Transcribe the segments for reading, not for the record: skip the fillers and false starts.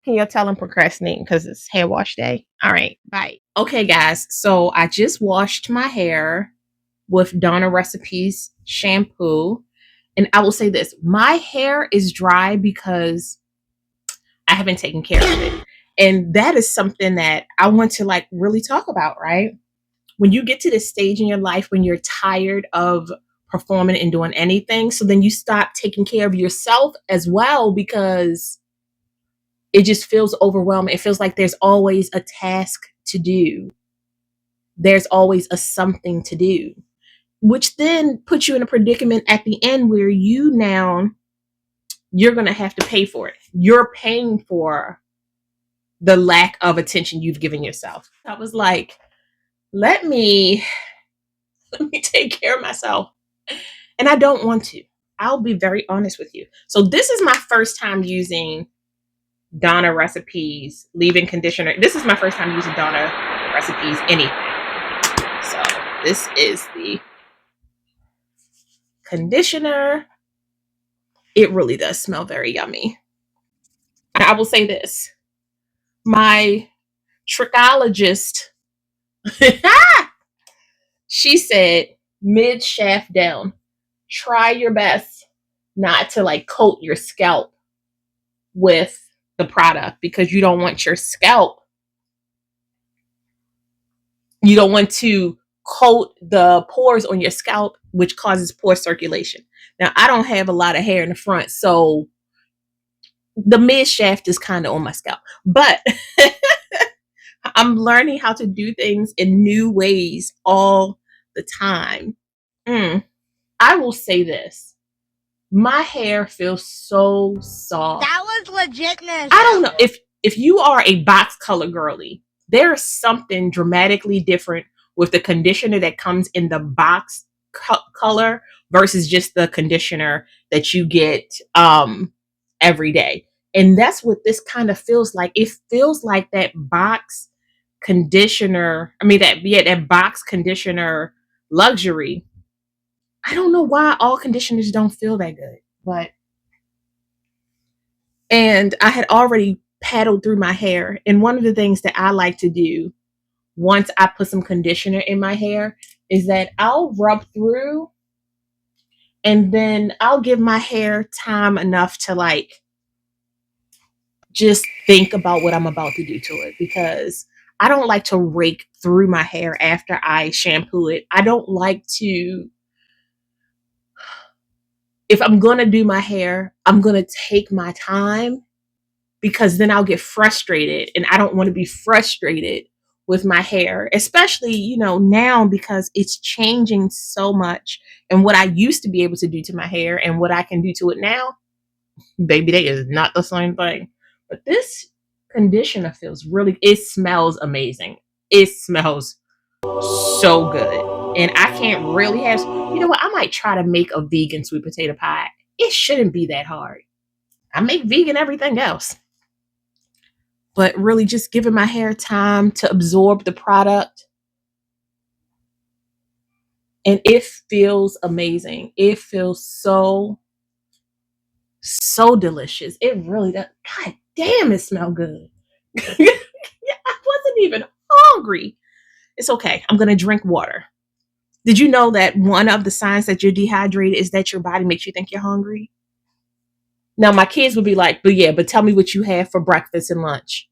Can you tell I'm procrastinating because it's hair wash day? All right, bye. Okay, guys. So I just washed my hair with Donna Recipes shampoo. And I will say this, my hair is dry because I haven't taken care of it. And that is something that I want to like really talk about, right? When you get to this stage in your life when you're tired of performing and doing anything, so then you stop taking care of yourself as well because it just feels overwhelming. It feels like there's always a task to do. There's always a something to do, which then puts you in a predicament at the end where you're going to have to pay for it. You're paying for the lack of attention you've given yourself. I was like, let me take care of myself. And I don't want to. I'll be very honest with you. So this is my first time using Donna Recipes leave-in conditioner. This is my first time using Donna Recipes anything. So this is the conditioner. It really does smell very yummy. I will say this. My trichologist, she said mid shaft down, try your best not to like coat your scalp with the product because you don't want your scalp, you don't want to coat the pores on your scalp, which causes poor circulation. Now, I don't have a lot of hair in the front, so the mid shaft is kind of on my scalp, but I'm learning how to do things in new ways all the time. I will say this. My hair feels so soft. That was legitness. I don't know if you are a box color girly, there's something dramatically different with the conditioner that comes in the box color versus just the conditioner that you get every day. And that's what this kind of feels like. It feels like that box conditioner. I mean that box conditioner luxury. I don't know why all conditioners don't feel that good, but and I had already paddled through my hair. And one of the things that I like to do once I put some conditioner in my hair is that I'll rub through and then I'll give my hair time enough to like just think about what I'm about to do to it because I don't like to rake through my hair after I shampoo it. I don't like to, if I'm going to do my hair, I'm going to take my time because then I'll get frustrated and I don't want to be frustrated with my hair, especially, now because it's changing so much and what I used to be able to do to my hair and what I can do to it now, baby, that is not the same thing. But this conditioner it smells amazing. It smells so good. And I can't really have, I might try to make a vegan sweet potato pie. It shouldn't be that hard. I make vegan everything else. But really just giving my hair time to absorb the product. And it feels amazing. It feels so delicious. It really does. God damn, it smells good. I wasn't even hungry. It's okay. I'm going to drink water. Did you know that one of the signs that you're dehydrated is that your body makes you think you're hungry? Now, my kids would be like, but tell me what you had for breakfast and lunch.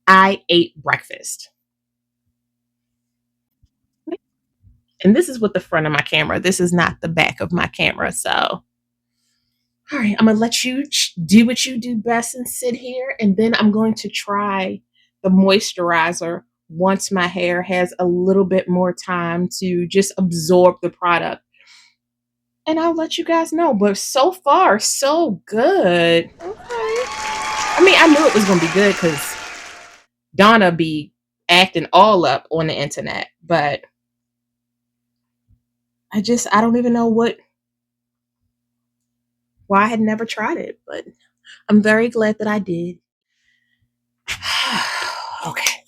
I ate breakfast. And this is with the front of my camera. This is not the back of my camera. So, all right, I'm going to let you do what you do best and sit here. And then I'm going to try the moisturizer once my hair has a little bit more time to just absorb the product. And I'll let you guys know. But so far, so good. Okay. I mean, I knew it was going to be good because Donna be acting all up on the internet. But I don't even know why I had never tried it. But I'm very glad that I did. Okay.